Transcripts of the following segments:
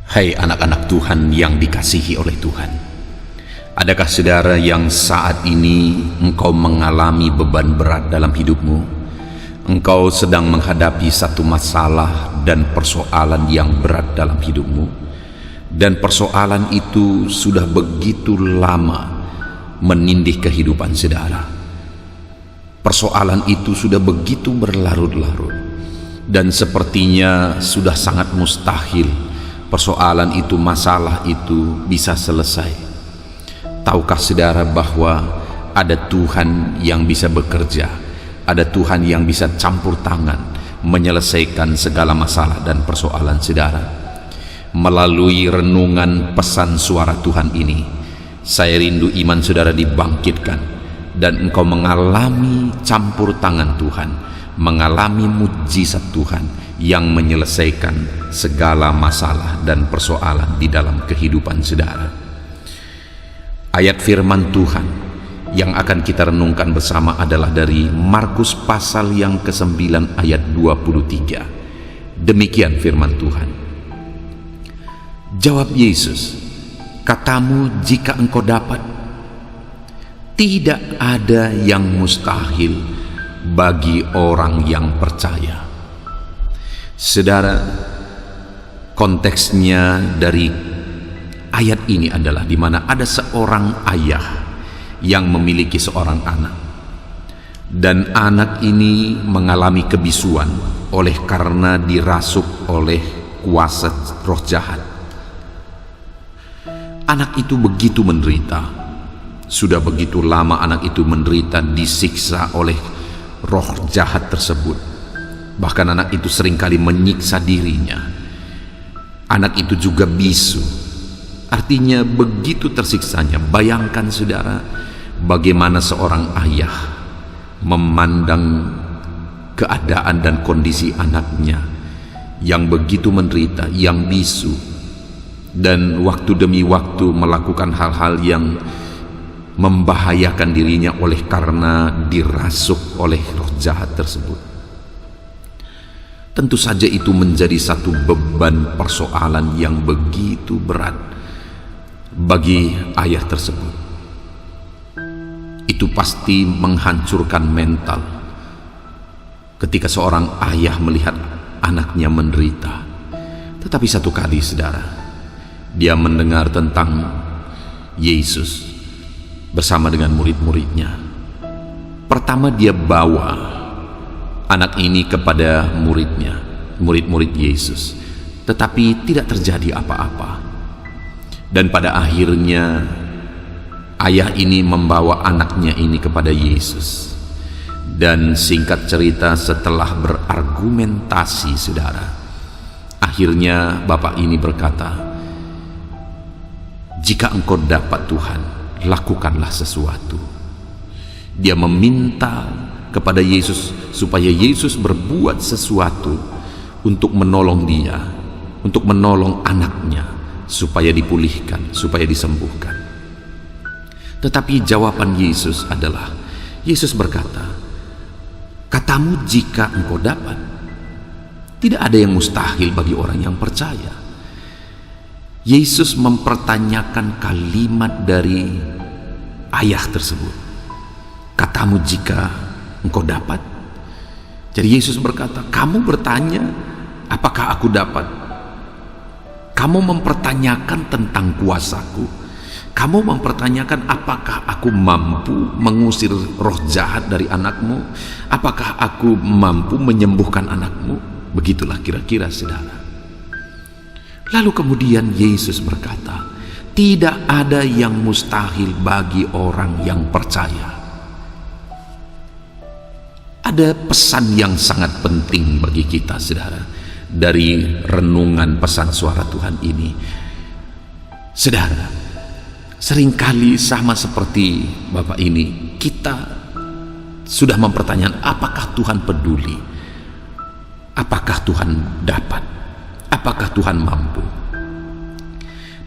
Hai anak-anak Tuhan yang dikasihi oleh Tuhan, adakah saudara yang saat ini engkau mengalami beban berat dalam hidupmu? Engkau sedang menghadapi satu masalah dan persoalan yang berat dalam hidupmu, dan persoalan itu sudah begitu lama menindih kehidupan saudara. Persoalan itu sudah begitu berlarut-larut, dan sepertinya sudah sangat mustahil persoalan itu, masalah itu bisa selesai. Tahukah saudara bahwa ada Tuhan yang bisa bekerja, ada Tuhan yang bisa campur tangan menyelesaikan segala masalah dan persoalan saudara? Melalui renungan pesan suara Tuhan ini, saya rindu iman saudara dibangkitkan dan engkau mengalami campur tangan Tuhan, mengalami mujizat Tuhan yang menyelesaikan segala masalah dan persoalan di dalam kehidupan saudara. Ayat firman Tuhan yang akan kita renungkan bersama adalah dari Markus pasal yang ke-9 ayat 23. Demikian firman Tuhan. Jawab Yesus, "Katamu jika engkau dapat. Tidak ada yang mustahil bagi orang yang percaya." Saudara, konteksnya dari ayat ini adalah di mana ada seorang ayah yang memiliki seorang anak, dan anak ini mengalami kebisuan oleh karena dirasuk oleh kuasa roh jahat. Anak itu begitu menderita, sudah begitu lama anak itu menderita, disiksa oleh roh jahat tersebut. Bahkan anak itu seringkali menyiksa dirinya. Anak itu juga bisu, artinya begitu tersiksanya. Bayangkan saudara, bagaimana seorang ayah memandang keadaan dan kondisi anaknya yang begitu menderita, yang bisu, dan waktu demi waktu melakukan hal-hal yang membahayakan dirinya oleh karena dirasuk oleh roh jahat tersebut. Tentu saja itu menjadi satu beban persoalan yang begitu berat bagi ayah tersebut. Itu pasti menghancurkan mental ketika seorang ayah melihat anaknya menderita. Tetapi satu kali saudara, dia mendengar tentang Yesus bersama dengan murid-muridnya. Pertama dia bawa anak ini kepada murid-murid Yesus, tetapi tidak terjadi apa-apa. Dan pada akhirnya ayah ini membawa anaknya ini kepada Yesus, dan singkat cerita setelah berargumentasi saudara, akhirnya bapak ini berkata, "Jika engkau dapat Tuhan, lakukanlah sesuatu." Dia meminta kepada Yesus supaya Yesus berbuat sesuatu untuk menolong dia, untuk menolong anaknya, supaya dipulihkan, supaya disembuhkan. Tetapi jawaban Yesus adalah, Yesus berkata, "Katamu jika engkau dapat." Tidak ada yang mustahil bagi orang yang percaya. Yesus mempertanyakan kalimat dari ayah tersebut, "Katamu jika engkau dapat." Jadi Yesus berkata, kamu bertanya apakah aku dapat? Kamu mempertanyakan tentang kuasaku. Kamu mempertanyakan apakah aku mampu mengusir roh jahat dari anakmu? Apakah aku mampu menyembuhkan anakmu? Begitulah kira-kira saudara. Lalu kemudian Yesus berkata, tidak ada yang mustahil bagi orang yang percaya. Ada pesan yang sangat penting bagi kita saudara dari renungan pesan suara Tuhan ini. Saudara, seringkali sama seperti bapak ini, kita sudah mempertanyakan apakah Tuhan peduli, apakah Tuhan dapat, apakah Tuhan mampu.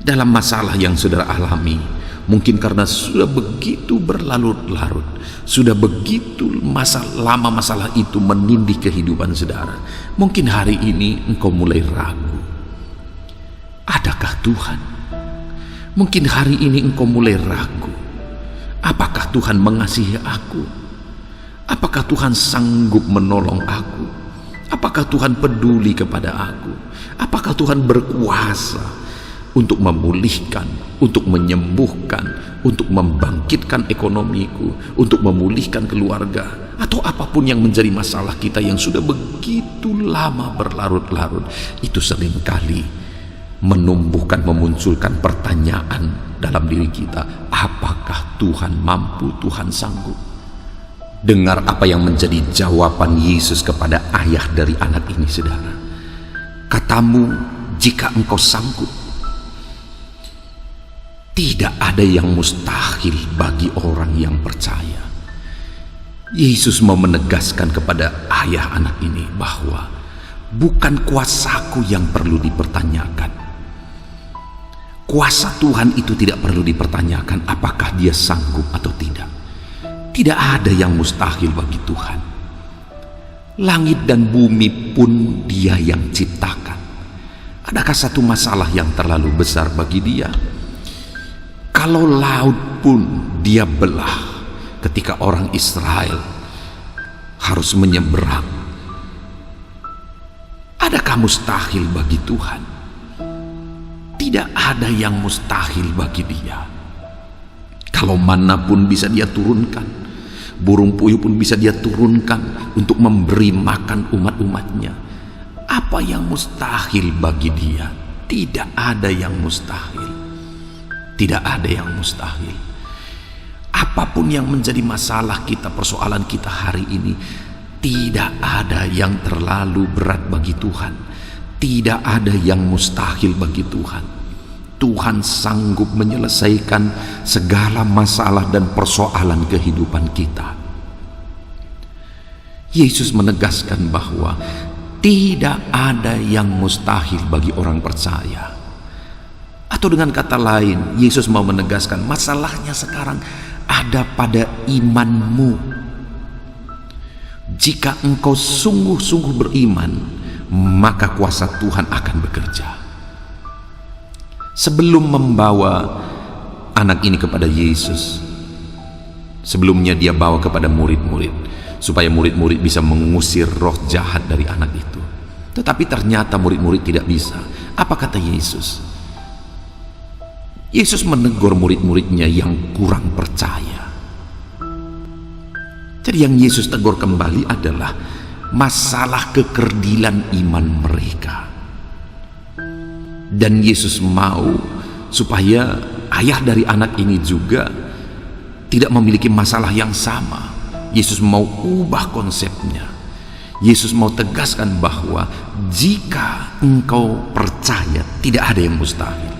Dalam masalah yang saudara alami, mungkin karena sudah begitu berlarut-larut, sudah begitu lama masalah itu menindih kehidupan saudara, mungkin hari ini engkau mulai ragu. adakah Tuhan? Mungkin hari ini engkau mulai ragu. Apakah Tuhan mengasihi aku? Apakah Tuhan sanggup menolong aku? Apakah Tuhan peduli kepada aku? Apakah Tuhan berkuasa untuk memulihkan, untuk menyembuhkan, untuk membangkitkan ekonomiku, untuk memulihkan keluarga, atau apapun yang menjadi masalah kita yang sudah begitu lama berlarut-larut? Itu seringkali menumbuhkan, memunculkan pertanyaan dalam diri kita. Apakah Tuhan mampu, Tuhan sanggup? Dengar apa yang menjadi jawaban Yesus kepada ayah dari anak ini, saudara. Katamu, jika engkau sanggup. Tidak ada yang mustahil bagi orang yang percaya. Yesus mau menegaskan kepada ayah anak ini bahwa bukan kuasaku yang perlu dipertanyakan. Kuasa Tuhan itu tidak perlu dipertanyakan apakah dia sanggup atau tidak. Tidak ada yang mustahil bagi Tuhan. Langit dan bumi pun Dia yang ciptakan. Adakah satu masalah yang terlalu besar bagi Dia? Kalau laut pun Dia belah ketika orang Israel harus menyeberang. Adakah mustahil bagi Tuhan? Tidak ada yang mustahil bagi Dia. Kalau mana pun bisa Dia turunkan, burung puyuh pun bisa Dia turunkan untuk memberi makan umat-umatnya. Apa yang mustahil bagi Dia? Tidak ada yang mustahil. Tidak ada yang mustahil. Apapun yang menjadi masalah kita, persoalan kita hari ini, tidak ada yang terlalu berat bagi Tuhan. Tidak ada yang mustahil bagi Tuhan. Tuhan sanggup menyelesaikan segala masalah dan persoalan kehidupan kita. Yesus menegaskan bahwa tidak ada yang mustahil bagi orang percaya. Atau dengan kata lain, Yesus mau menegaskan masalahnya sekarang ada pada imanmu. Jika engkau sungguh-sungguh beriman, maka kuasa Tuhan akan bekerja. Sebelum membawa anak ini kepada Yesus, sebelumnya Dia bawa kepada murid-murid supaya murid-murid bisa mengusir roh jahat dari anak itu. Tetapi ternyata murid-murid tidak bisa. Apa kata Yesus? Yesus menegur murid-muridnya yang kurang percaya. Jadi yang Yesus tegur kembali adalah masalah kekerdilan iman mereka. Dan Yesus mau supaya ayah dari anak ini juga tidak memiliki masalah yang sama. Yesus mau ubah konsepnya. Yesus mau tegaskan bahwa jika engkau percaya, tidak ada yang mustahil.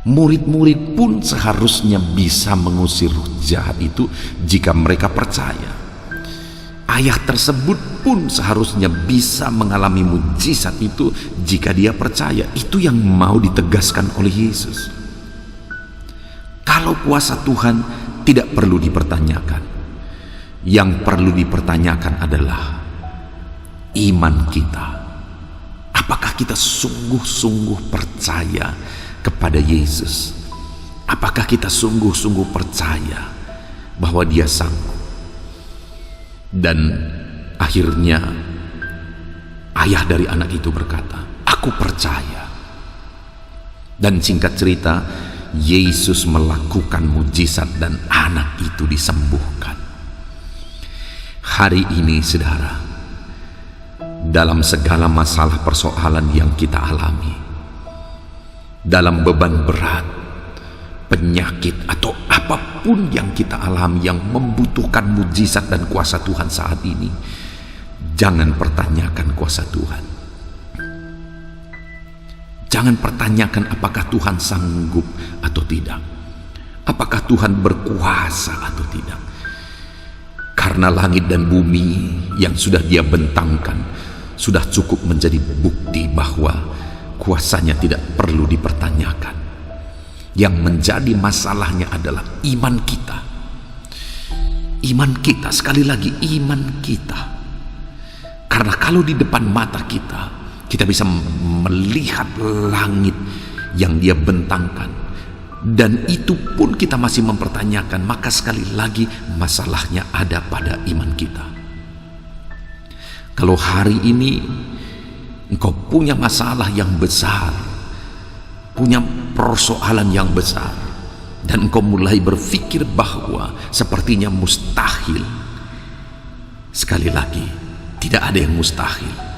Murid-murid pun seharusnya bisa mengusir roh jahat itu jika mereka percaya. Ayah tersebut pun seharusnya bisa mengalami mujizat itu jika dia percaya. Itu yang mau ditegaskan oleh Yesus. Kalau kuasa Tuhan tidak perlu dipertanyakan. Yang perlu dipertanyakan adalah iman kita. Apakah kita sungguh-sungguh percaya kepada Yesus? Apakah kita sungguh-sungguh percaya bahwa Dia sanggup? Dan akhirnya ayah dari anak itu berkata, aku percaya. Dan singkat cerita, Yesus melakukan mujizat dan anak itu disembuhkan. Hari ini, saudara, dalam segala masalah persoalan yang kita alami, dalam beban berat, penyakit atau apapun yang kita alami yang membutuhkan mujizat dan kuasa Tuhan saat ini, jangan pertanyakan kuasa Tuhan. Jangan pertanyakan apakah Tuhan sanggup atau tidak, apakah Tuhan berkuasa atau tidak. Karena langit dan bumi yang sudah Dia bentangkan sudah cukup menjadi bukti bahwa kuasanya tidak perlu dipertanyakan. Yang menjadi masalahnya adalah iman kita. Iman kita, sekali lagi iman kita. Karena kalau di depan mata kita Kita bisa melihat langit yang Dia bentangkan, dan itu pun kita masih mempertanyakan. Maka sekali lagi masalahnya ada pada iman kita. Kalau hari ini engkau punya masalah yang besar, punya persoalan yang besar, dan engkau mulai berpikir bahwa sepertinya mustahil, sekali lagi, tidak ada yang mustahil.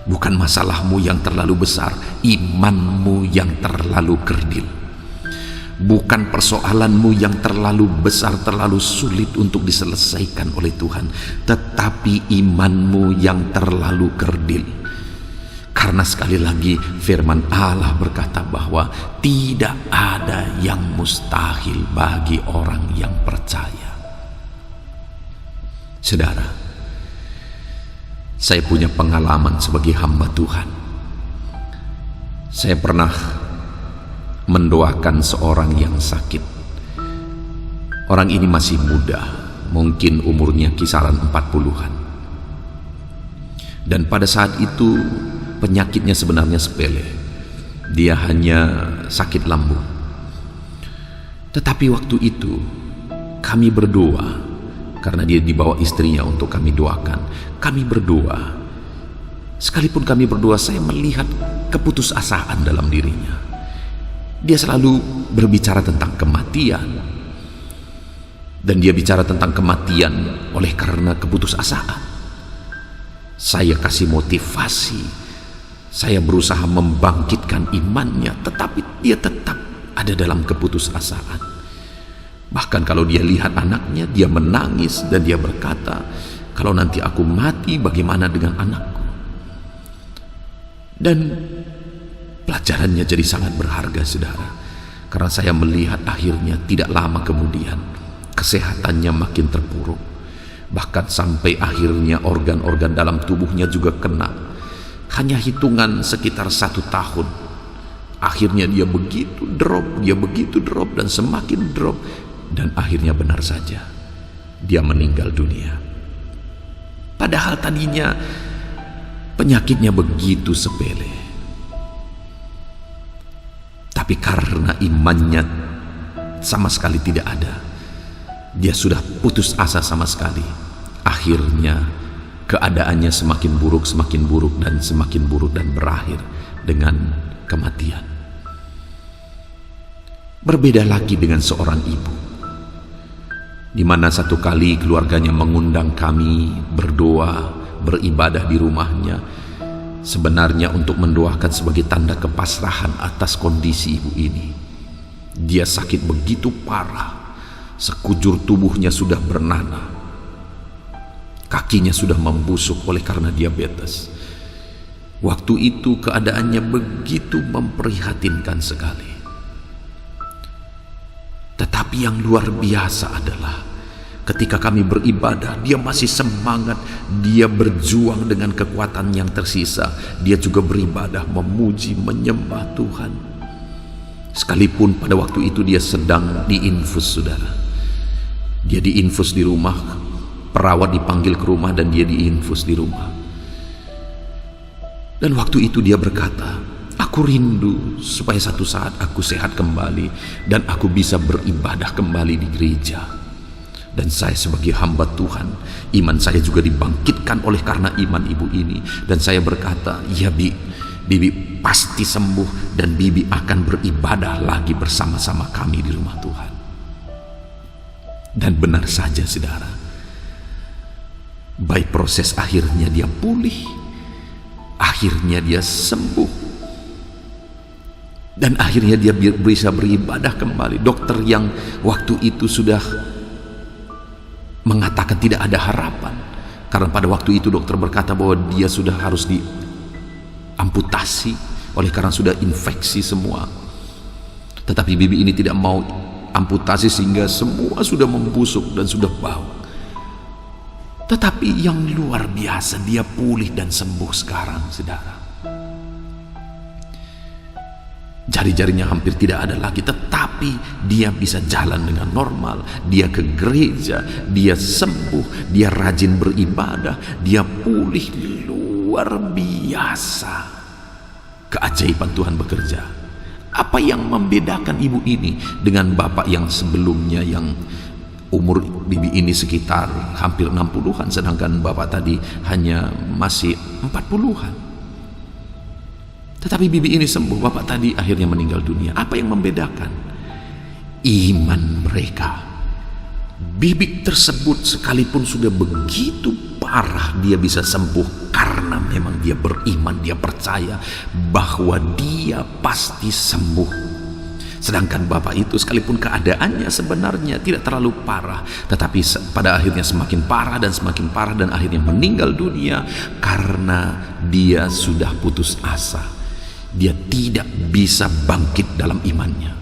Bukan masalahmu yang terlalu besar, imanmu yang terlalu kerdil. Bukan persoalanmu yang terlalu besar, terlalu sulit untuk diselesaikan oleh Tuhan, tetapi imanmu yang terlalu kerdil. Karena sekali lagi firman Allah berkata bahwa tidak ada yang mustahil bagi orang yang percaya. Saudara, saya punya pengalaman sebagai hamba Tuhan. Saya pernah mendoakan seorang yang sakit. Orang ini masih muda, mungkin umurnya kisaran 40-an. Dan pada saat itu penyakitnya sebenarnya sepele. Dia hanya sakit lambung. Tetapi waktu itu kami berdoa, karena dia dibawa istrinya untuk kami doakan. Kami berdoa. Sekalipun kami berdoa, saya melihat keputusasaan dalam dirinya. Dia selalu berbicara tentang kematian. Dan dia bicara tentang kematian oleh karena keputusasaan. Saya kasih motivasi. Saya berusaha membangkitkan imannya, tetapi dia tetap ada dalam keputusasaan. Bahkan kalau dia lihat anaknya, dia menangis dan dia berkata, kalau nanti aku mati, bagaimana dengan anakku? Dan pelajarannya jadi sangat berharga, saudara. Karena saya melihat akhirnya tidak lama kemudian, kesehatannya makin terpuruk. Bahkan sampai akhirnya organ-organ dalam tubuhnya juga kena. Hanya hitungan sekitar 1 tahun. Akhirnya dia begitu drop, dan semakin drop. Dan akhirnya benar saja, dia meninggal dunia. Padahal tadinya penyakitnya begitu sepele. Tapi karena imannya sama sekali tidak ada, dia sudah putus asa sama sekali. Akhirnya keadaannya semakin buruk dan berakhir dengan kematian. Berbeda lagi dengan seorang ibu, di mana satu kali keluarganya mengundang kami berdoa, beribadah di rumahnya, sebenarnya untuk mendoakan sebagai tanda kepasrahan atas kondisi ibu ini. Dia sakit begitu parah, sekujur tubuhnya sudah bernanah, kakinya sudah membusuk oleh karena diabetes. Waktu itu keadaannya begitu memprihatinkan sekali. Tetapi yang luar biasa adalah ketika kami beribadah, dia masih semangat, dia berjuang dengan kekuatan yang tersisa. Dia juga beribadah, memuji, menyembah Tuhan. Sekalipun pada waktu itu dia sedang diinfus, saudara. Dia diinfus di rumah, perawat dipanggil ke rumah dan dia diinfus di rumah. Dan waktu itu dia berkata, aku rindu supaya satu saat aku sehat kembali dan aku bisa beribadah kembali di gereja. Dan saya sebagai hamba Tuhan, iman saya juga dibangkitkan oleh karena iman ibu ini. Dan saya berkata, ya Bibi pasti sembuh dan Bibi akan beribadah lagi bersama-sama kami di rumah Tuhan. Dan benar saja, saudara, baik proses akhirnya dia pulih, akhirnya dia sembuh, dan akhirnya dia bisa beribadah kembali. Dokter yang waktu itu sudah mengatakan tidak ada harapan, karena pada waktu itu dokter berkata bahwa dia sudah harus diamputasi oleh karena sudah infeksi semua. Tetapi bibi ini tidak mau amputasi sehingga semua sudah membusuk dan sudah bau. Tetapi yang luar biasa, dia pulih dan sembuh sekarang, saudara. Jari-jarinya hampir tidak ada lagi, tetapi dia bisa jalan dengan normal. Dia ke gereja, dia sembuh, dia rajin beribadah, dia pulih luar biasa. biasa keajaiban Tuhan bekerja. Apa yang membedakan ibu ini dengan bapak yang sebelumnya, yang umur bibi ini sekitar hampir 60-an, sedangkan bapak tadi hanya masih 40-an. Tetapi bibi ini sembuh, bapak tadi akhirnya meninggal dunia. Apa yang membedakan? Iman mereka. Bibi tersebut sekalipun sudah begitu parah, dia bisa sembuh karena memang dia beriman, dia percaya bahwa dia pasti sembuh. Sedangkan bapak itu sekalipun keadaannya sebenarnya tidak terlalu parah, tetapi pada akhirnya semakin parah dan akhirnya meninggal dunia karena dia sudah putus asa. Dia tidak bisa bangkit dalam imannya.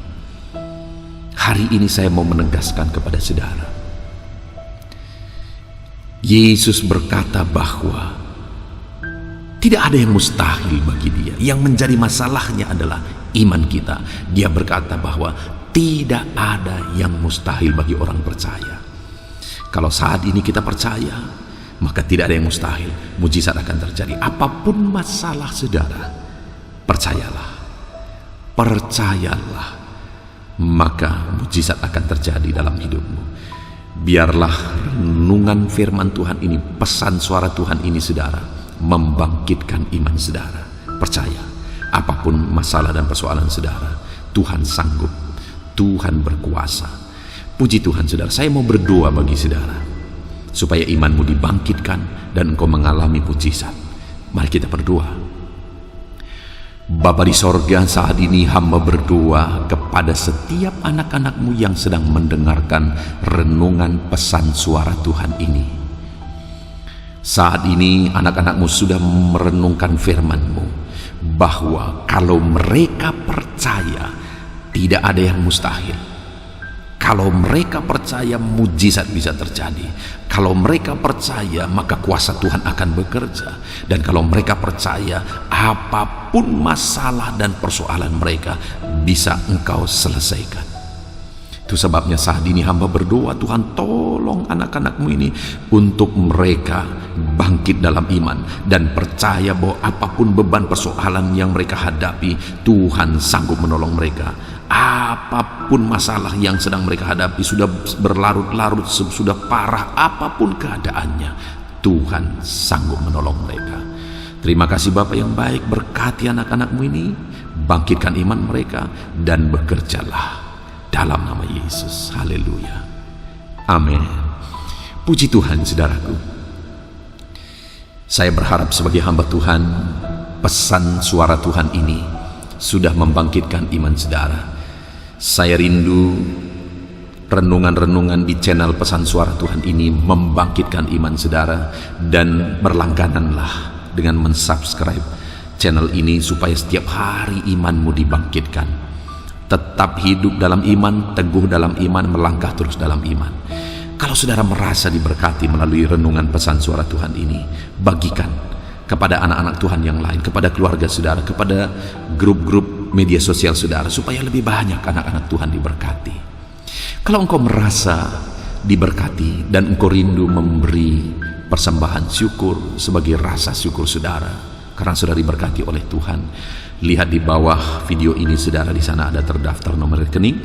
Hari ini saya mau menegaskan kepada saudara, Yesus berkata bahwa tidak ada yang mustahil bagi dia. Yang menjadi masalahnya adalah iman kita. Dia berkata bahwa tidak ada yang mustahil bagi orang percaya. Kalau saat ini kita percaya, maka tidak ada yang mustahil. Mujizat akan terjadi. Apapun masalah saudara, percayalah, maka mujizat akan terjadi dalam hidupmu. Biarlah renungan firman Tuhan ini, pesan suara Tuhan ini saudara, membangkitkan iman saudara. Percaya, apapun masalah dan persoalan saudara, Tuhan sanggup, Tuhan berkuasa. Puji Tuhan saudara. Saya mau berdoa bagi saudara supaya imanmu dibangkitkan dan engkau mengalami mujizat. Mari kita berdoa. Bapa di sorga, saat ini hamba berdoa kepada setiap anak-anakmu yang sedang mendengarkan renungan pesan suara Tuhan ini. Saat ini anak-anakmu sudah merenungkan firman-Mu bahwa kalau mereka percaya tidak ada yang mustahil. Kalau mereka percaya, mujizat bisa terjadi. Kalau mereka percaya, maka kuasa Tuhan akan bekerja. Dan kalau mereka percaya, apapun masalah dan persoalan mereka bisa Engkau selesaikan. Itu sebabnya saat ini hamba berdoa, Tuhan tolong anak-anakmu ini untuk mereka bangkit dalam iman dan percaya bahwa apapun beban persoalan yang mereka hadapi, Tuhan sanggup menolong mereka. Apapun masalah yang sedang mereka hadapi, sudah berlarut-larut, sudah parah apapun keadaannya, Tuhan sanggup menolong mereka. Terima kasih Bapa yang baik, berkati anak-anakmu ini, bangkitkan iman mereka dan bekerjalah dalam nama Yesus. Haleluya, amin. Puji Tuhan saudaraku. Saya berharap sebagai hamba Tuhan, pesan suara Tuhan ini sudah membangkitkan iman saudara. Saya rindu renungan-renungan di channel pesan suara Tuhan ini membangkitkan iman saudara, dan berlanggananlah dengan mensubscribe channel ini supaya setiap hari imanmu dibangkitkan. Tetap hidup dalam iman, teguh dalam iman, melangkah terus dalam iman. Kalau saudara merasa diberkati melalui renungan pesan suara Tuhan ini, bagikan kepada anak-anak Tuhan yang lain, kepada keluarga saudara, kepada grup-grup media sosial saudara, supaya lebih banyak anak-anak Tuhan diberkati. Kalau engkau merasa diberkati dan engkau rindu memberi persembahan syukur sebagai rasa syukur saudara karena saudara diberkati oleh Tuhan, lihat di bawah video ini saudara, di sana ada terdaftar nomor rekening.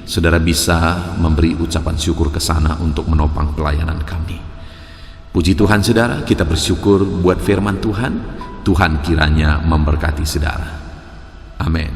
Saudara bisa memberi ucapan syukur ke sana untuk menopang pelayanan kami. Puji Tuhan saudara, kita bersyukur buat firman Tuhan. Tuhan kiranya memberkati saudara. Amin.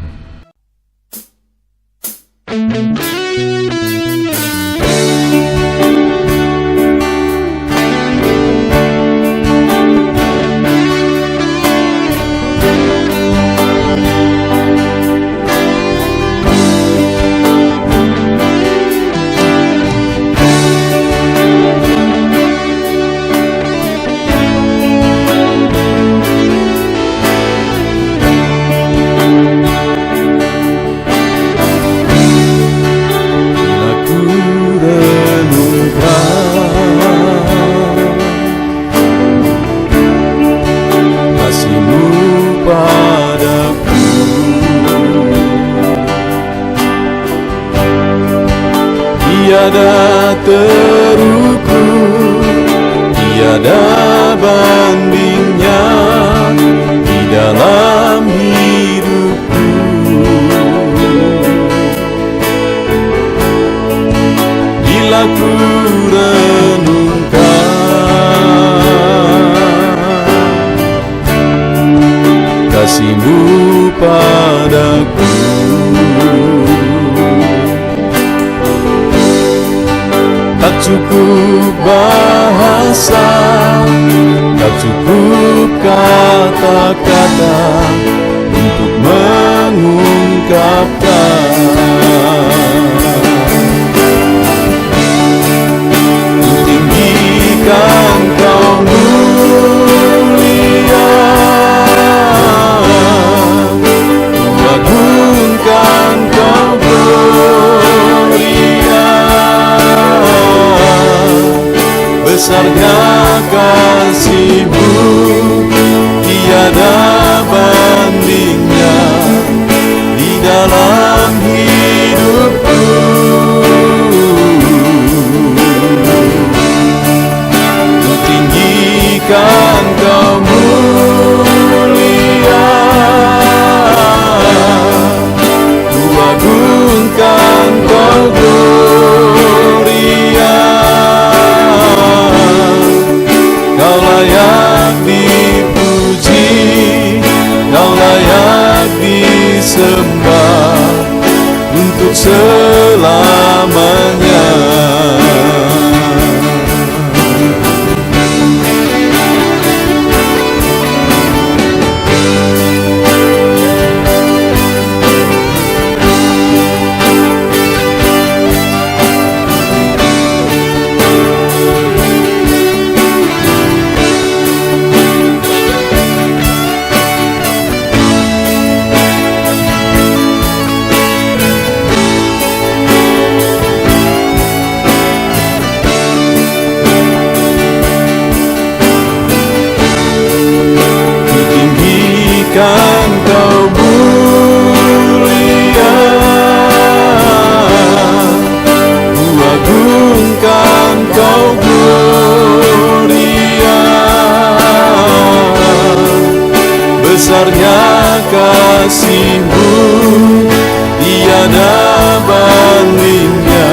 Tiada terukur, tiada bandingnya. dalam hidupku. Bila ku renungkan kasih-Mu padaku, tak cukup bahasa, tak cukup kata-kata untuk mengungkapkan. Tinggikan Kau mulia, agungkan Kau gloria, besarnya kasih-Mu tiada bandingnya di dalam hidupku. Ku tinggikan Kau mulia, ku agungkan Kau gloria, Kau layak dipuji, Kau layak disembah untuk selamanya. Tinggikan Kau mulia, ku agungkan Kau gloria, besarnya kasih-Mu tiada bandingnya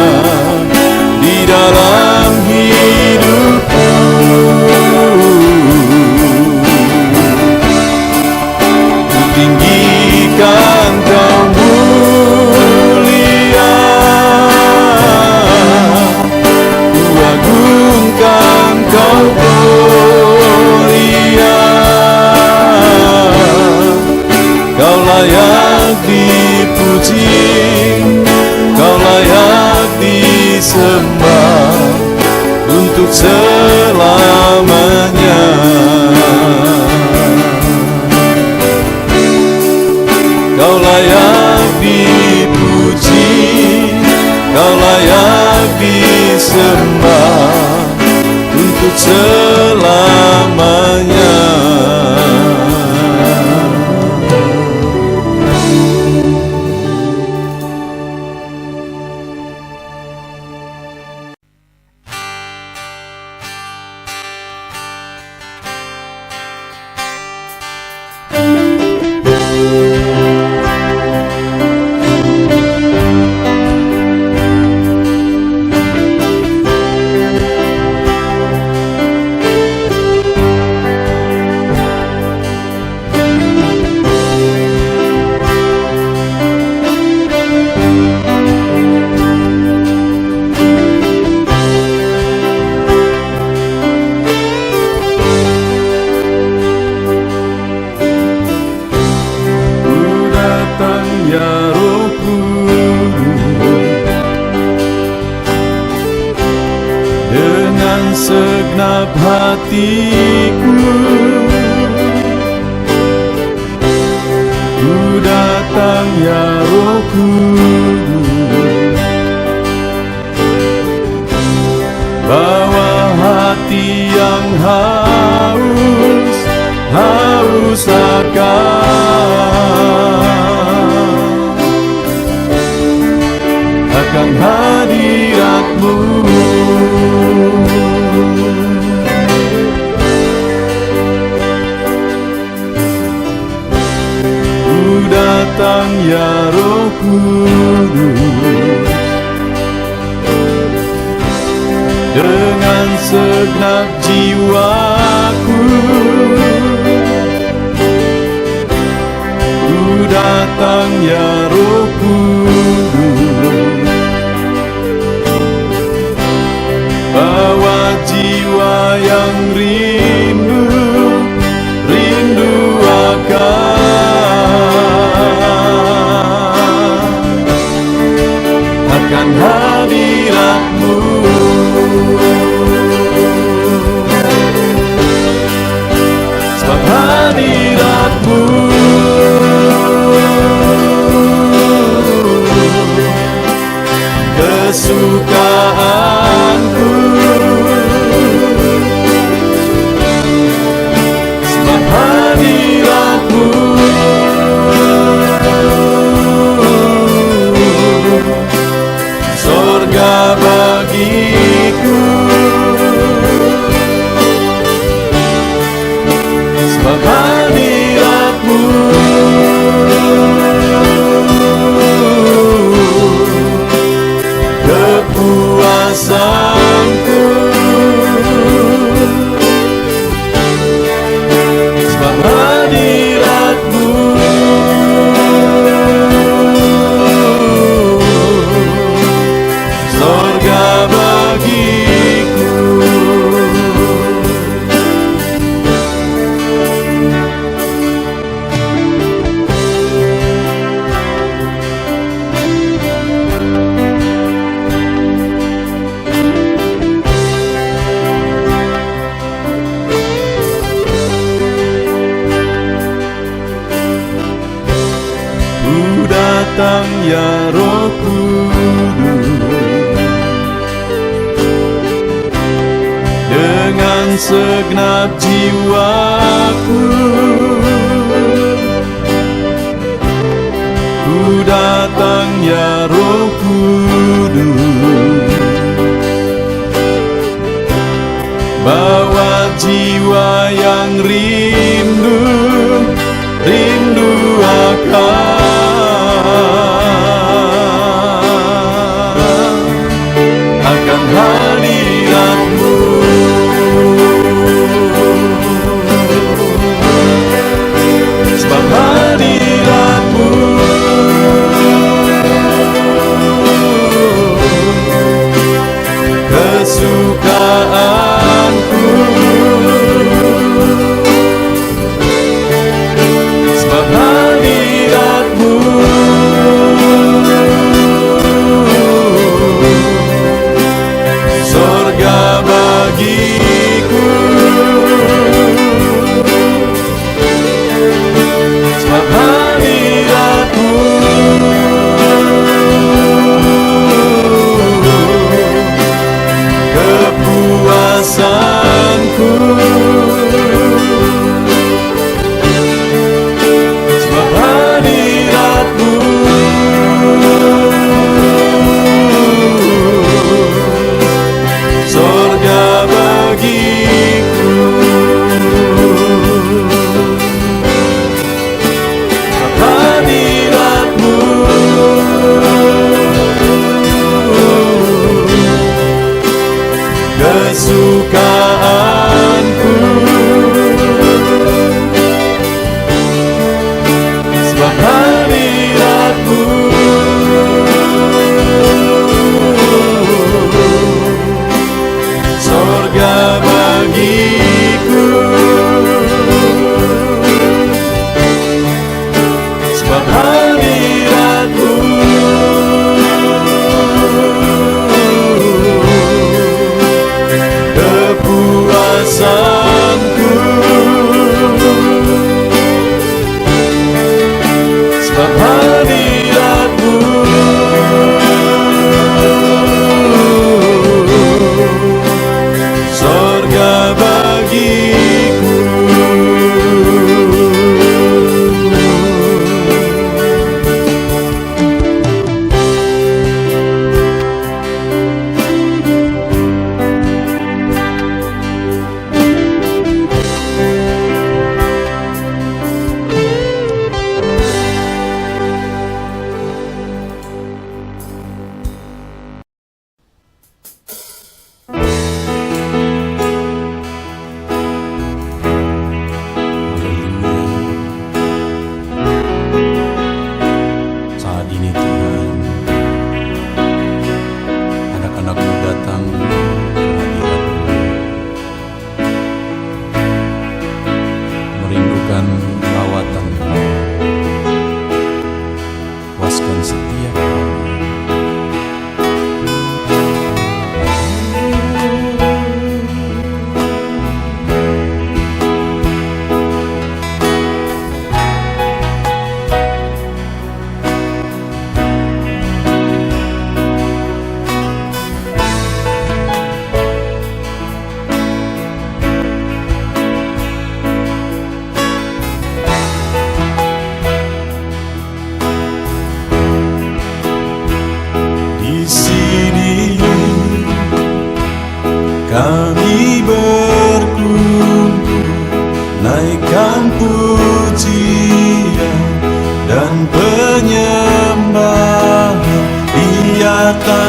di dalam hidupku. Tinggikan Kau mulia, ku agungkan Kau gloria, Kau layak dipuji, Kau layak disembah untuk selamanya. Kau layak dipuji, Kau layak disembah untuk selamanya. Segenap hatiku ku datang ya Roh Kudus, bawa hati yang haus akan hadirat-Mu. datang ya Roh Kudus, dengan segenap jiwaku ku datang ya Roh Kudus, bawa jiwa yang rindu akan hadirat-Mu. Sebab hadirat-Mu kesukaanku, sebab hadirat-Mu surga bagiku, sebab hadirat-Mu kepuasanku, sebab hadirat-Mu surga bagiku. Ku datang ya Roh Kudus, dengan segenap jiwaku ku datang ya Roh Kudus, bawa jiwa yang rindu akan hadirat-Mu. Sebab hadirat-Mu kesukaanku,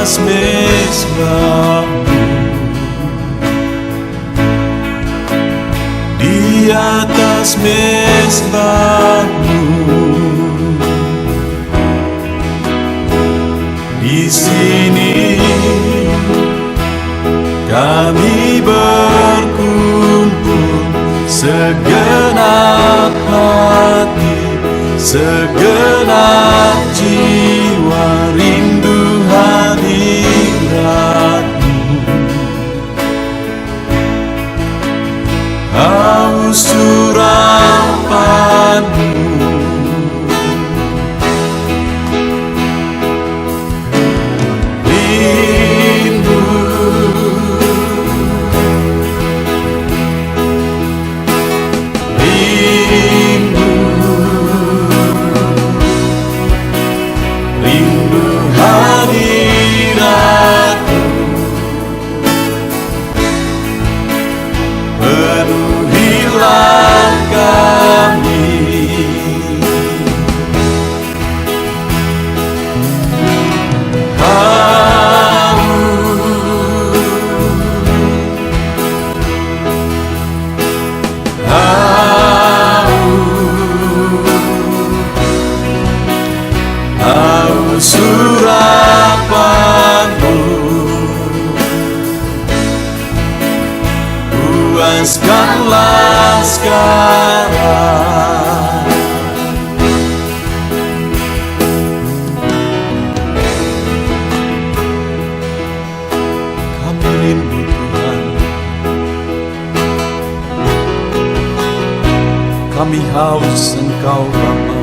atas mezbamu, di atas mezbamu. Di sini kami berkumpul, segenap hati, segenap jiwa, rindu hadirat-Mu. Haus surapan-Mu, surapan-Mu, puaskanlah sekarang. Kami rindu Tuhan, kami haus Engkau Bapa.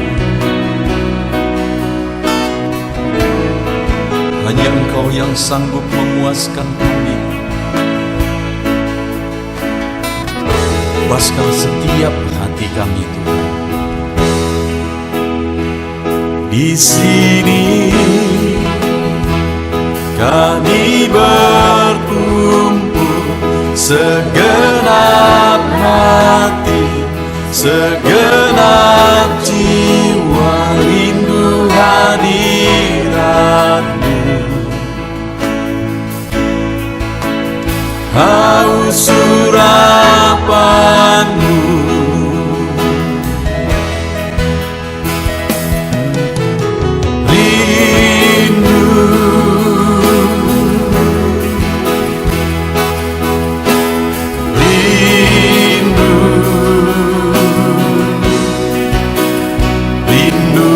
Hanya Engkau yang sanggup memuaskan kami. Puaskan setiap hati kami, Tuhan. Di sini kami berkumpul, segenap hati, segenap jiwa, rindu hadirat-Mu. Haus surapan-Mu, rindu, rindu, rindu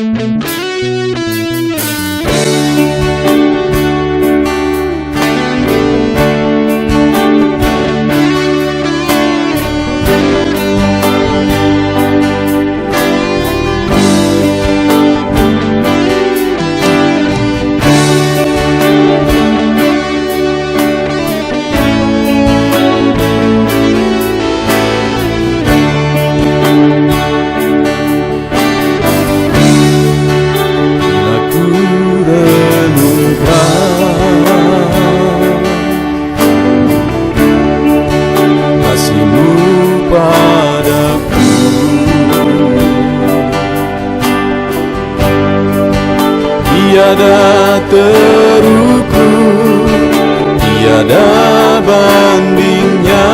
Bila ku renungkan kasih-Mu padaku, tiada terukur, tiada bandingnya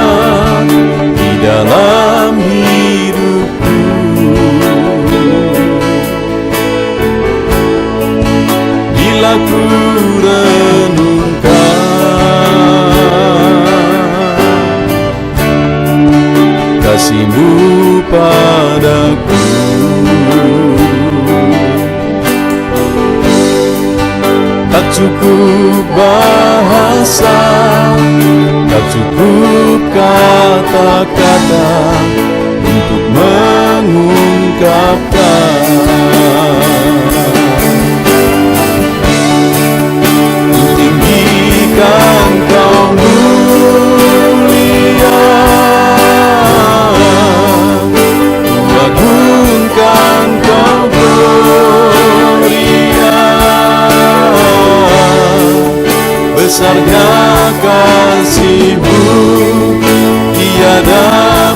di dalam hidupku. Bila ku renungkan kasih-Mu padaku, tak cukup bahasa, tak cukup kata-kata untuk mengungkapkan. Tinggikan Kau mulia, agungkan Kau gloria, besarnya kasih-Mu, tiada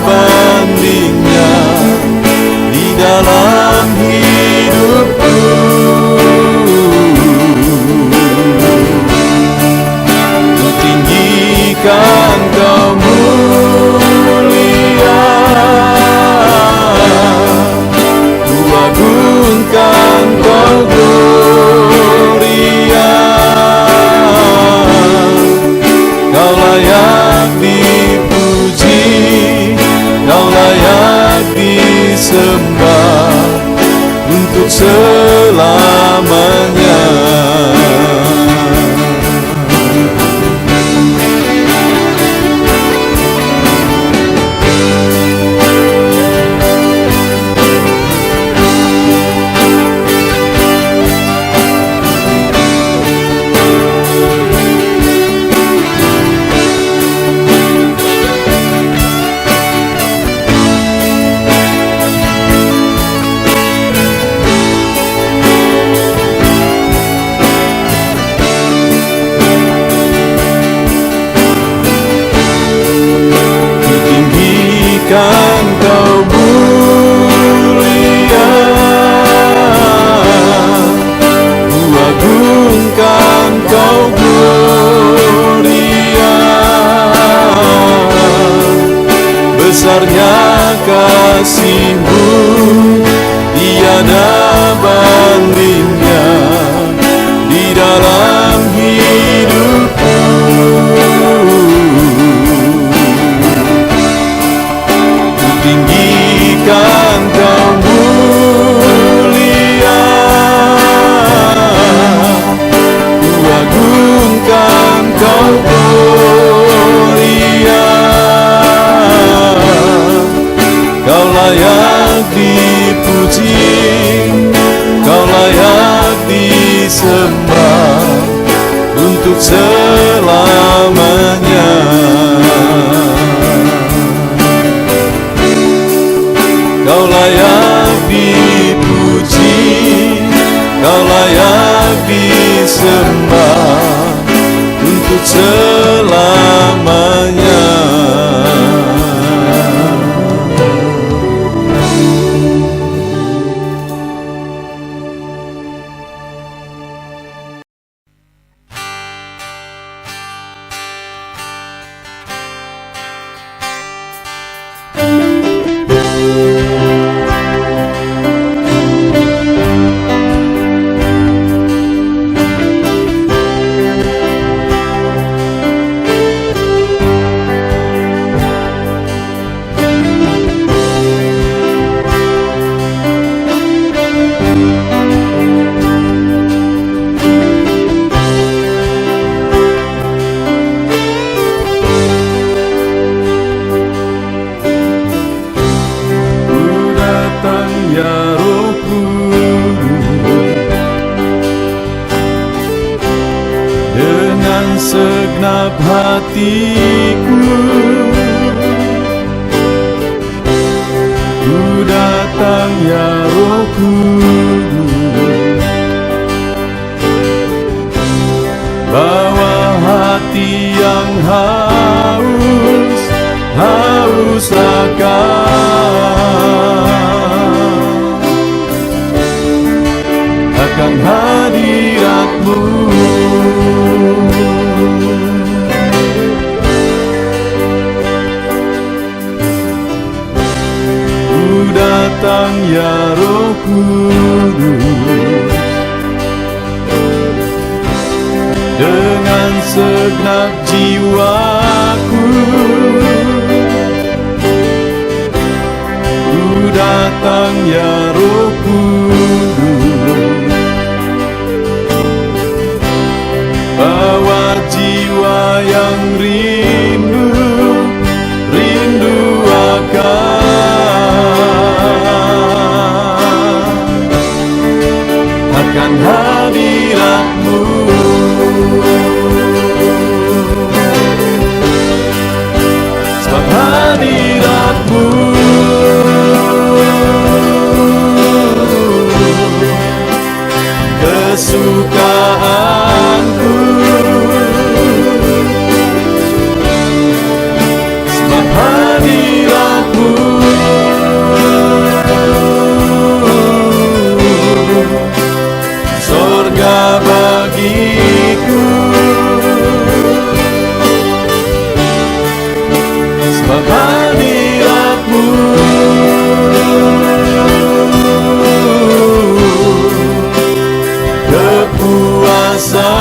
bandingnya di dalam hidupku. Ku tinggikan Kau mulia, ku agungkan Kau gloria, Kau layak dipuji, Kau layak disembah untuk selamanya. segenap hatiku, ku datang ya Roh Kudus, bawa hati yang haus akan hadirat-Mu. Ku datang ya Roh Kudus, dengan segenap jiwaku, ku datang ya Roh Kudus, bawa jiwa yang rindu akan hadirat-Mu. Sebab hadirat-Mu kesukaanku, sebab hadirat-Mu sorga bagiku, sebab hadirat-Mu kepuasanku,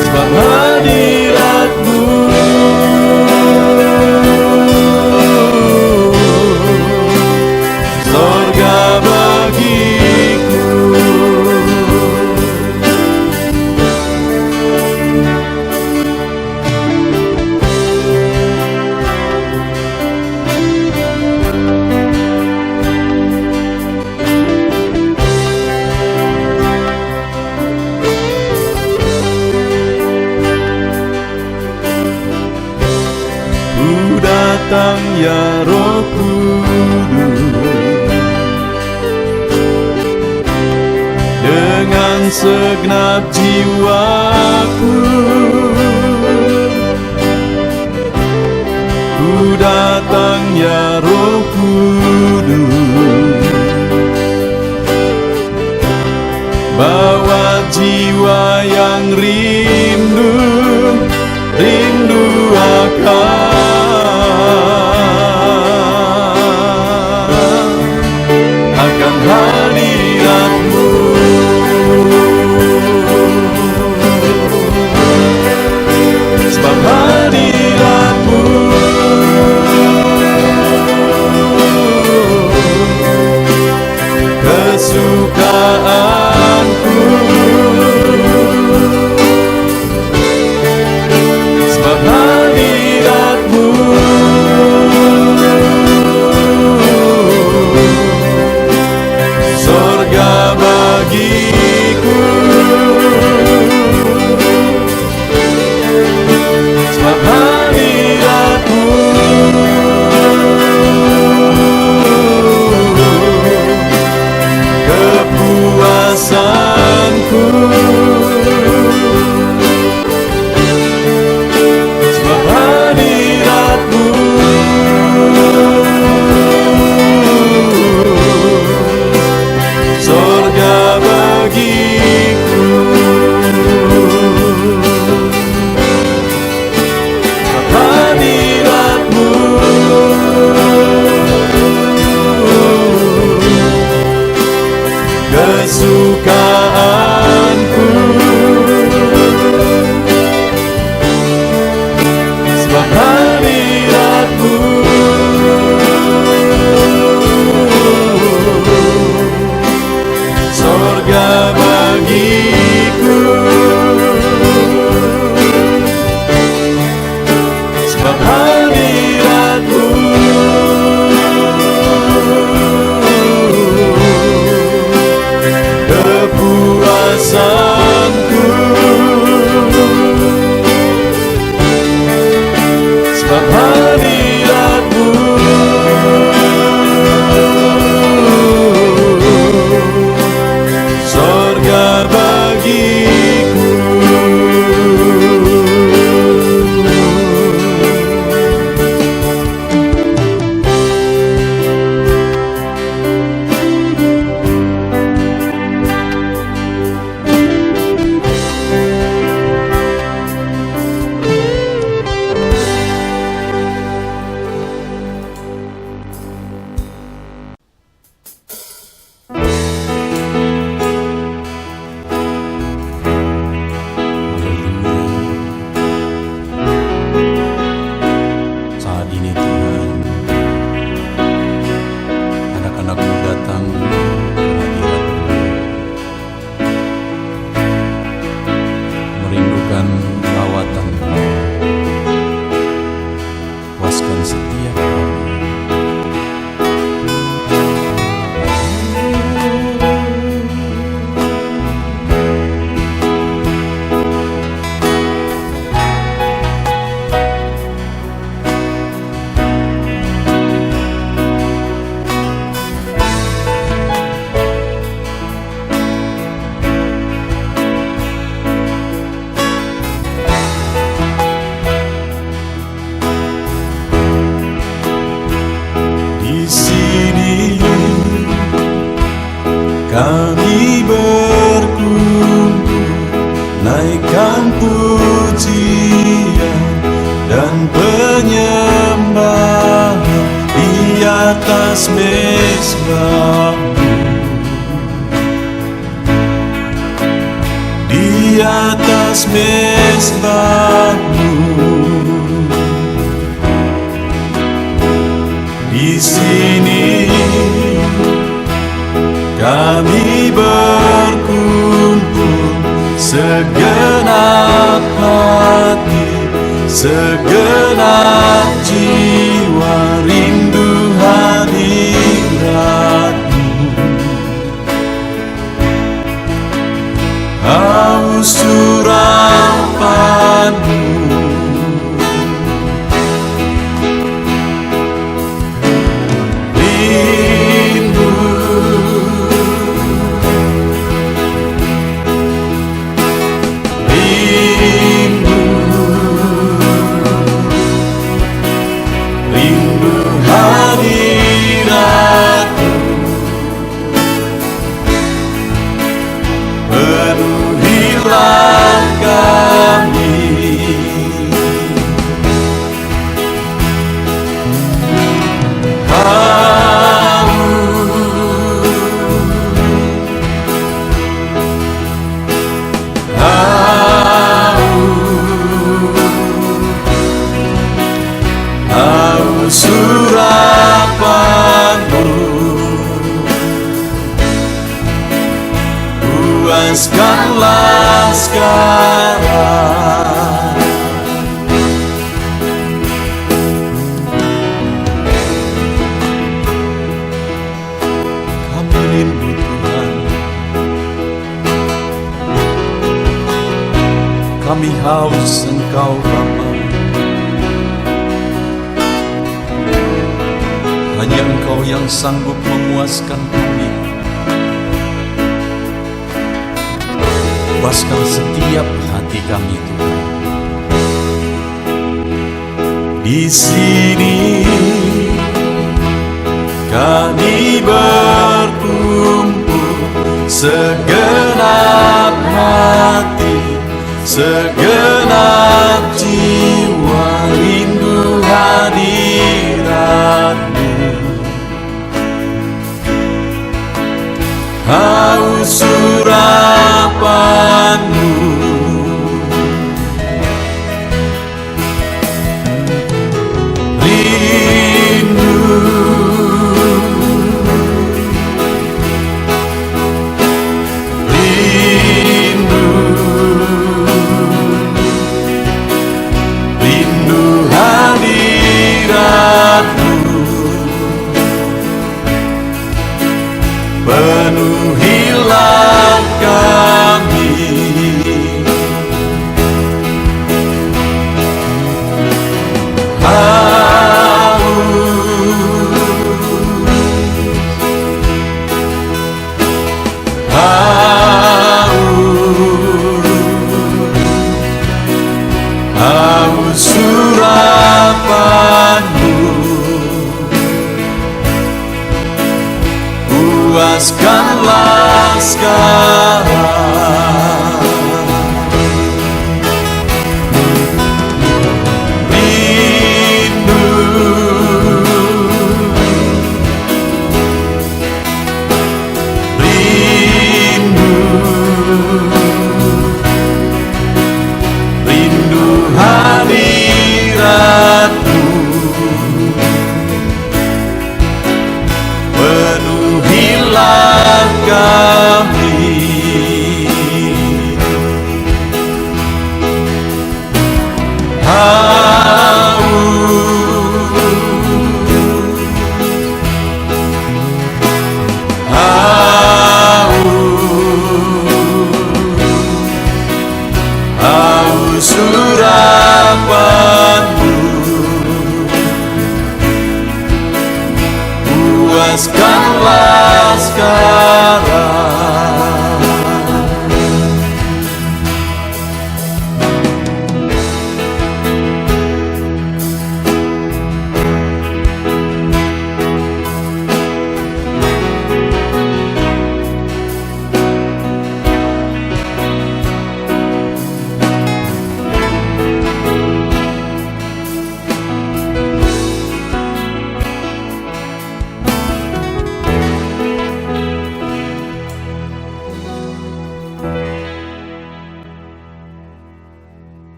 sebab hadirat-Mu sorga bagiku. Ku datang ya Roh Kudus, dengan segenap jiwaku, ku datang ya Roh Kudus, bawa jiwa yang rindu akan hadirat-Mu. Sebab hadirat-Mu kesukaanku, sebab hadirat-Mu sorga bagiku, sebab hadirat-Mu kepuasanku, sebab hadirat-Mu sorga bagiku, sebab hadirat-Mu kesukaanku, sebab hadirat-Mu sorga bagiku, sebab hadirat-Mu kepuasanku. atas mezbamu, di atas mezbamu, di sini kami berkumpul, segenap hati, segenap jiwa, rindu hadirat-Mu, haus surapan-Mu, rindu, rindu, rindu hadirat-Mu, penuhilah kami. Haus surapan-Mu, puaskanlah sekarang. Kami rindu Tuhan, kami haus Engkau Bapa. Hanya Engkau yang sanggup memuaskan kami. Puaskan setiap hati kami Tuhan. Di sini kami berkumpul, segenap hati, segenap jiwa, rindu hadirat-Mu, haus surapan-Mu, rindu, rindu, rindu hadirat-Mu, penuhilah kami. Haus surapan-Mu, puaskanlah sekarang. Rindu, rindu, rindu hadirat-Mu, penuhilah kami. Haus surapan-Mu, puaskanlah sekarang.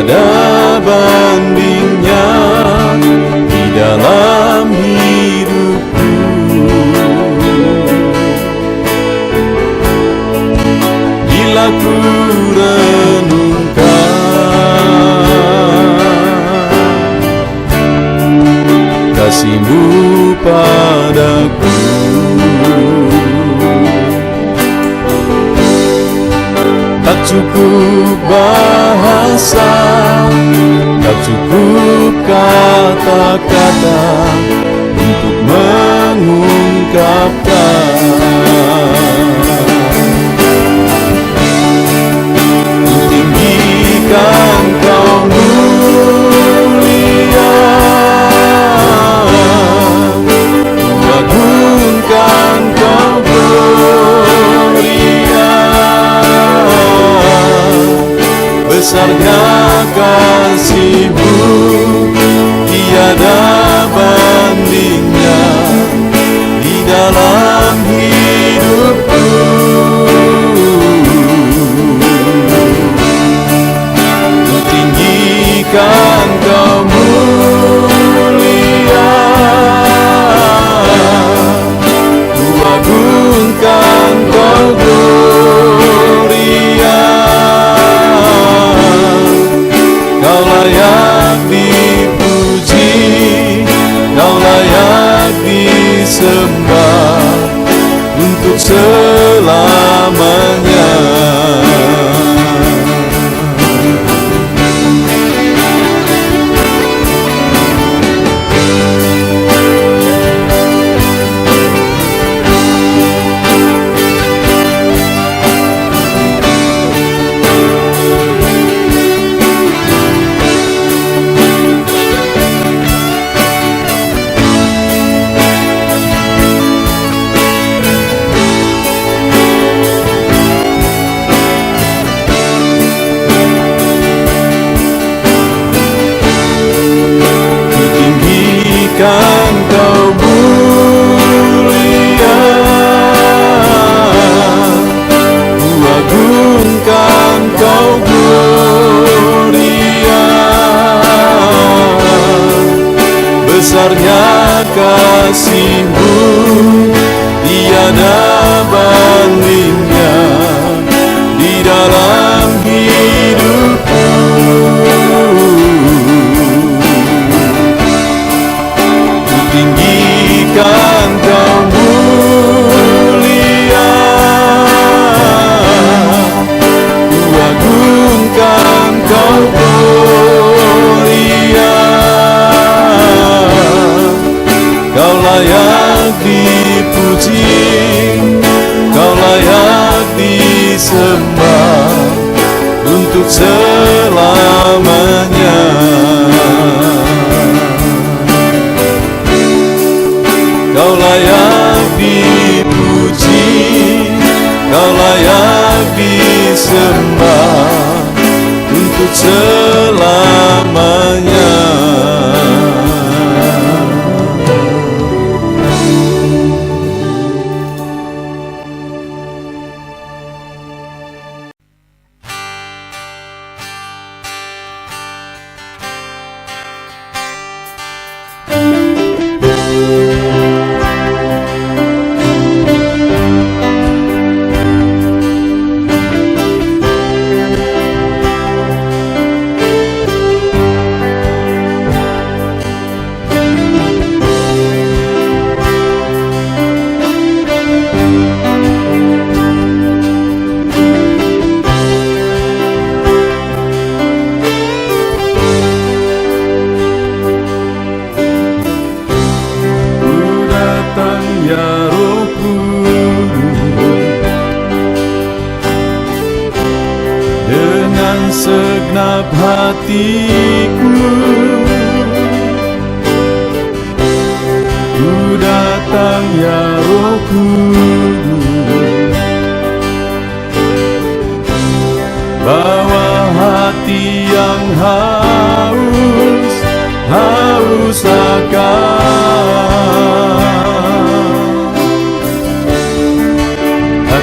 tiada bandingnya di dalam hidupku. Bila ku renungkan kasih-Mu padaku, tak cukup bahasa, tak cukup kata-kata untuk mengungkapkan. Tinggikan Kau mulia, agungkan Kau gloria, besarnya kasih-Mu tiada bandingnya di dalam hidupku. Ku tinggikan Kau mulia, ku agungkan Kau gloria, Kau layak dipuji, Kau layak disembah untuk selamanya. Kan Kau mulia, ku agungkan Kau gloria, besarnya kasih-Mu tiada bandingnya di dalam hidupku. Tinggikan Kau mulia, ku agungkan Kau gloria, Kau layak dipuji, Kau layak disembah untuk selamanya. Kau layak dipuji, Kau layak disembah untuk selamanya. Segenap hatiku ku datang ya Roh Kudus, bawa hati yang haus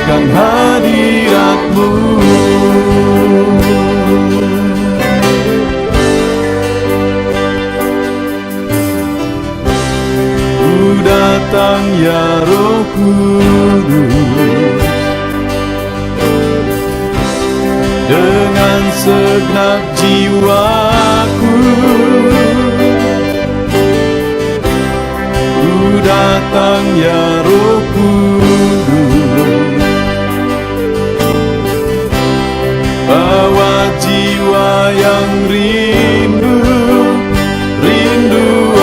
akan hadirat-Mu. dengan segenap jiwaku. Ku datang ya Roh Kudus, bawa jiwa yang rindu, rindu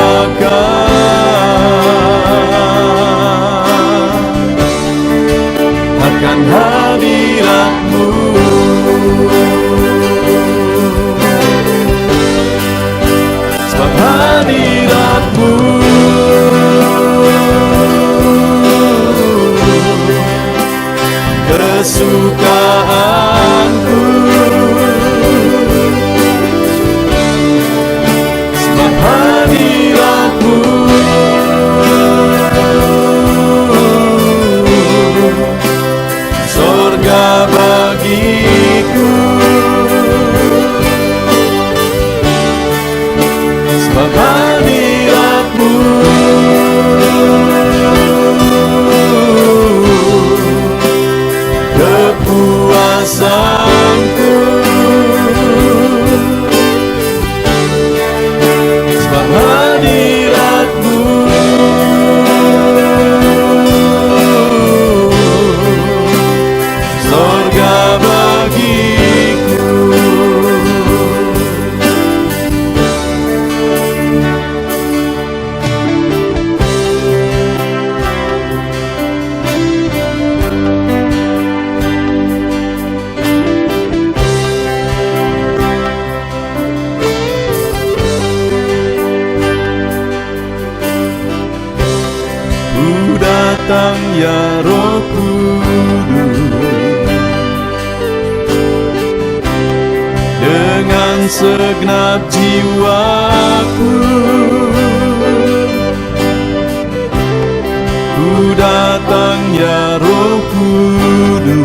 akan hadirat-Mu. Sebab hadirat-Mu kesukaanku. Sebab hadirat-Mu sorga bagiku. Sebab hadirat-Mu kepuasanku. Sebab hadirat-Mu sorga bagiku. Ku datang ya Roh Kudus, dengan segenap jiwaku. Ku datang ya Roh Kudus,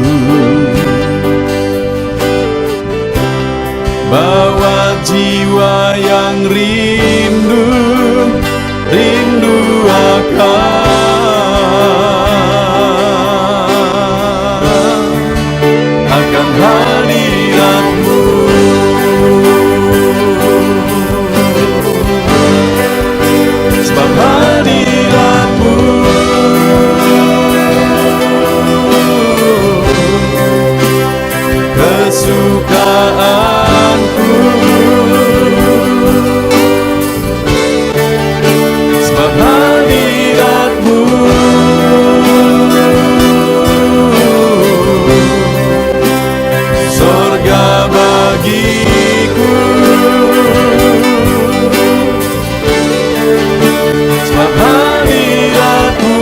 bawa jiwa yang rindu, rindu akan hadirat-Mu. Sebab hadirat-Mu kesukaanku. Sebab hadirat-Mu sorga bagiku. Sebab hadirat-Mu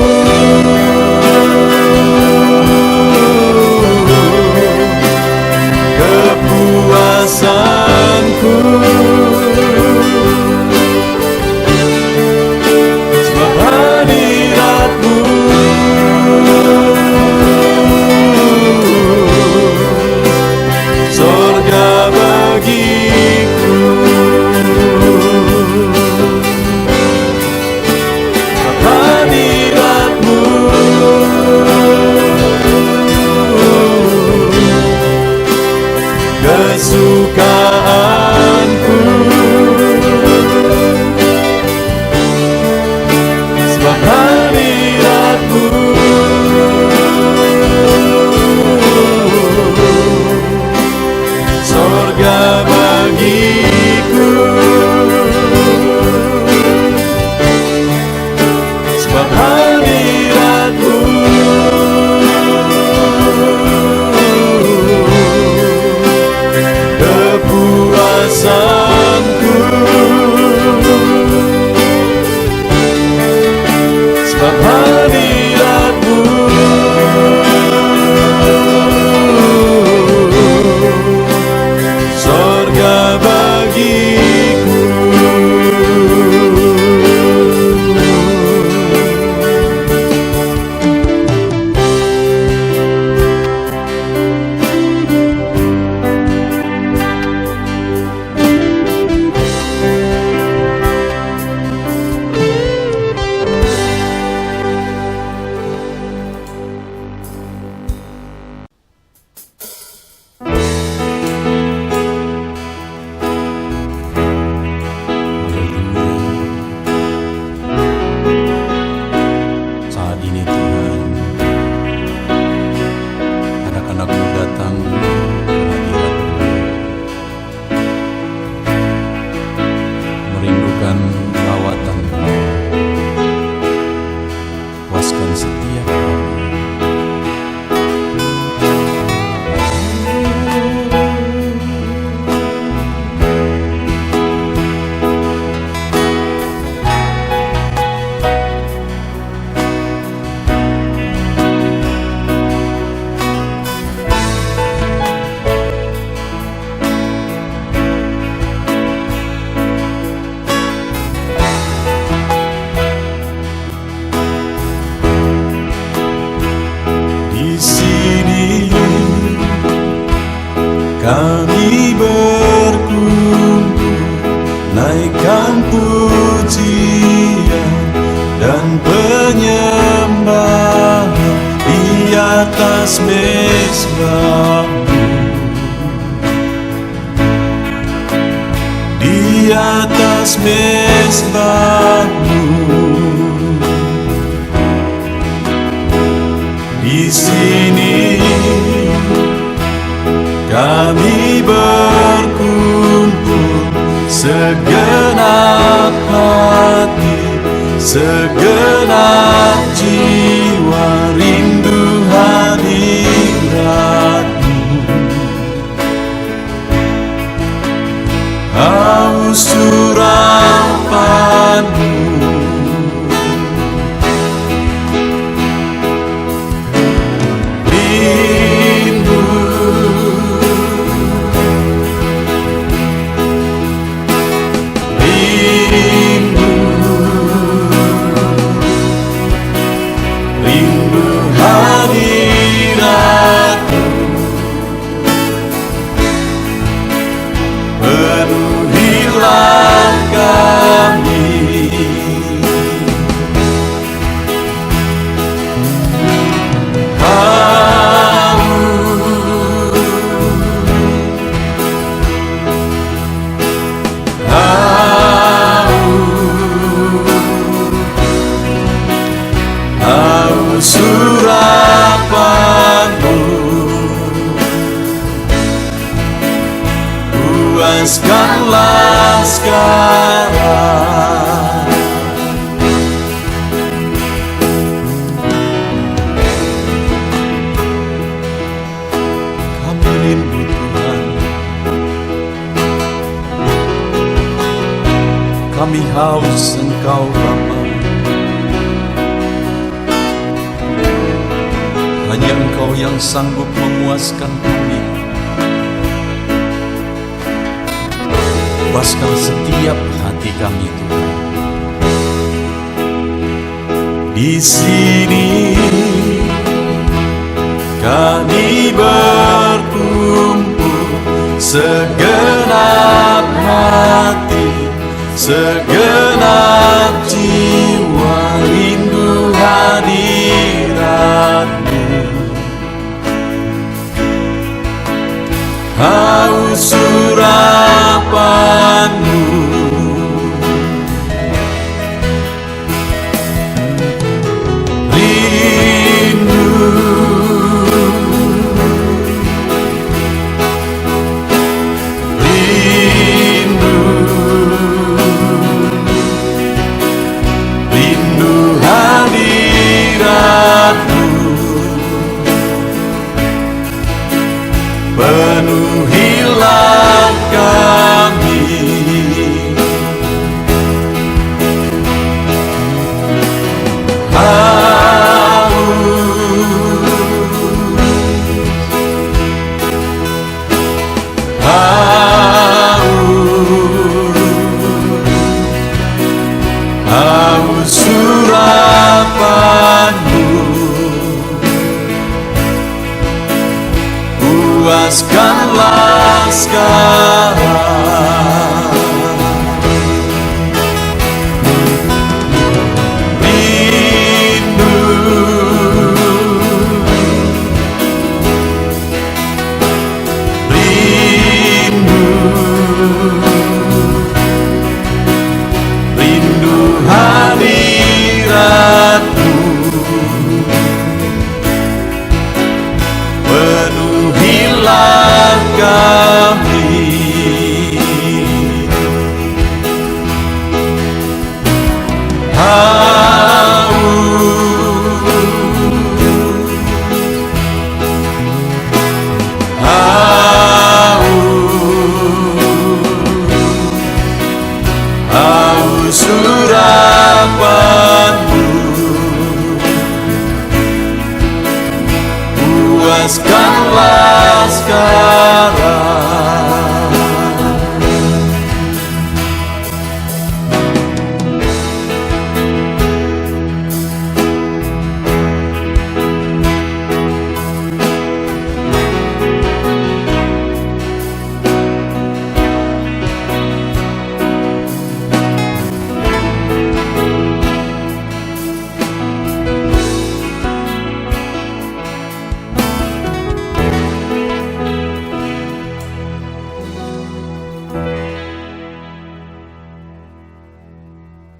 kepuasanku. Sebab hadirat-Mu sorga bagiku. Sebab hadirat-Mu kesukaanku. Sebab hadirat-Mu sorga bagiku. Sebab hadirat-Mu kepuasanku. Sebab hadirat-Mu sorga bagiku. atas mezbamu, di atas mezbamu, di sini kami berkumpul, segenap hati, segenap jiwa, rindu hadiratmu, haus urapanmu, rindu, rindu, rindu hadiratmu, penuhilah kami. Haus urapanmu, puaskanlah sekarang. Kami rindu Tuhan, kami haus Engkau Bapa. Hanya Engkau yang sanggup memuaskan kami. Puaskan setiap hati kami Tuhan. Di sini kami berkumpul, segenap hati, segenap jiwa, rindu hadiratmu, haus urapanmu, rindu, rindu, rindu hadiratmu, penuhilah kami. Haus urapanmu, puaskanlah sekarang.